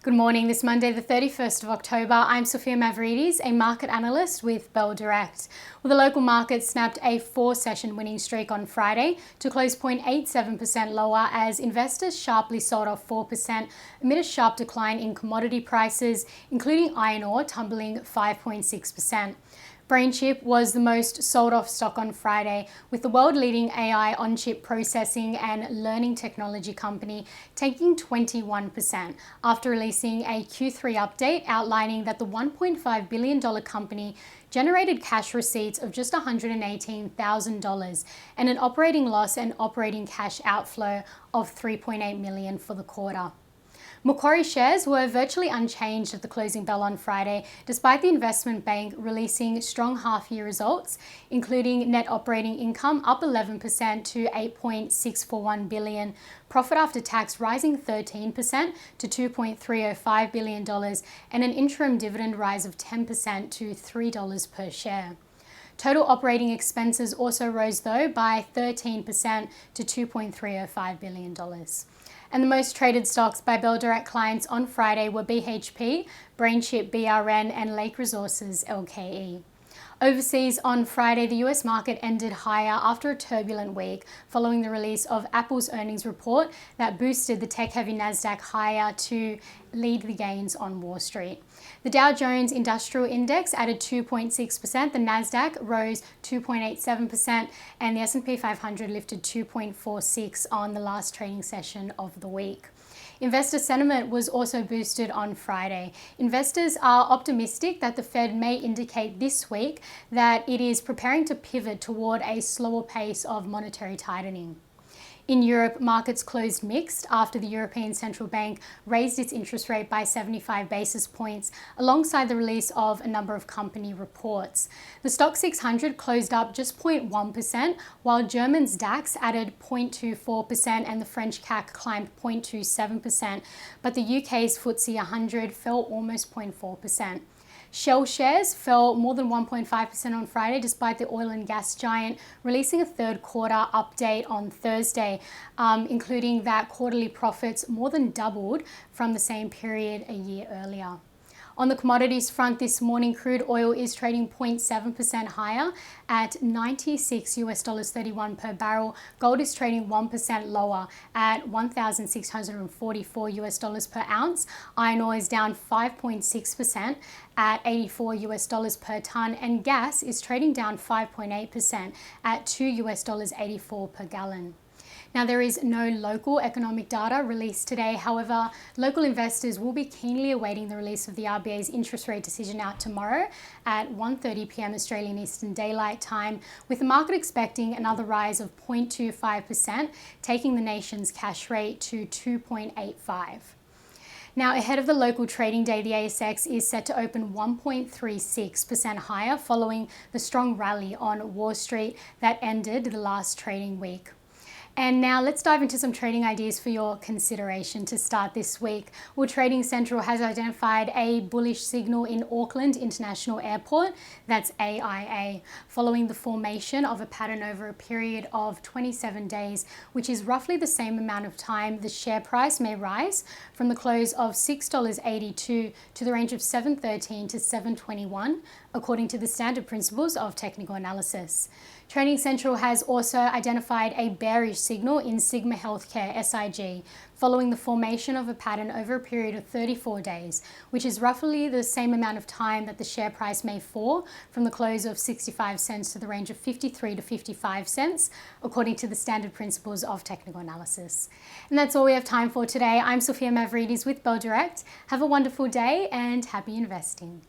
Good morning. This Monday, the 31st of October, I'm Sophia Mavridis, a market analyst with Bell Direct. Well, the local market snapped a 4-session winning streak on Friday to close 0.87% lower as investors sharply sold off 4% amid a sharp decline in commodity prices, including iron ore tumbling 5.6%. BrainChip was the most sold off stock on Friday, with the world-leading AI on-chip processing and learning technology company taking 21% after releasing a Q3 update outlining that the $1.5 billion company generated cash receipts of just $118,000 and an operating loss and operating cash outflow of $3.8 million for the quarter. Macquarie shares were virtually unchanged at the closing bell on Friday, despite the investment bank releasing strong half-year results, including net operating income up 11% to $8.641 billion, profit after tax rising 13% to $2.305 billion, and an interim dividend rise of 10% to $3 per share. Total operating expenses also rose, though, by 13% to $2.305 billion. And the most traded stocks by Bell Direct clients on Friday were BHP, BrainChip BRN, and Lake Resources LKE. Overseas on Friday, the US market ended higher after a turbulent week following the release of Apple's earnings report that boosted the tech-heavy Nasdaq higher to lead the gains on Wall Street. The Dow Jones Industrial Index added 2.6%, the Nasdaq rose 2.87%, and the S&P 500 lifted 2.46% on the last trading session of the week. Investor sentiment was also boosted on Friday. Investors are optimistic that the Fed may indicate this week that it is preparing to pivot toward a slower pace of monetary tightening. In Europe, markets closed mixed after the European Central Bank raised its interest rate by 75 basis points alongside the release of a number of company reports. The Stoxx 600 closed up just 0.1%, while German's DAX added 0.24% and the French CAC climbed 0.27%, but the UK's FTSE 100 fell almost 0.4%. Shell shares fell more than 1.5% on Friday, despite the oil and gas giant releasing a third quarter update on Thursday, including that quarterly profits more than doubled from the same period a year earlier. On the commodities front this morning, crude oil is trading 0.7% higher at $96.31 per barrel. Gold is trading 1% lower at $1,644 per ounce. Iron ore is down 5.6% at $84 per ton, and gas is trading down 5.8% at $2.84 per gallon. Now, there is no local economic data released today. However, local investors will be keenly awaiting the release of the RBA's interest rate decision out tomorrow at 1:30 p.m. Australian Eastern Daylight Time, with the market expecting another rise of 0.25%, taking the nation's cash rate to 2.85. Now, ahead of the local trading day, the ASX is set to open 1.36% higher following the strong rally on Wall Street that ended the last trading week. And now let's dive into some trading ideas for your consideration to start this week. Well, Trading Central has identified a bullish signal in Auckland International Airport, that's AIA, following the formation of a pattern over a period of 27 days, which is roughly the same amount of time the share price may rise from the close of $6.82 to the range of $7.13 to $7.21, according to the standard principles of technical analysis. Trading Central has also identified a bearish signal in Sigma Healthcare, SIG, following the formation of a pattern over a period of 34 days, which is roughly the same amount of time that the share price may fall from the close of 65 cents to the range of 53 to 55 cents, according to the standard principles of technical analysis. And that's all we have time for today. I'm Sophia Mavridis with Bell Direct. Have a wonderful day and happy investing.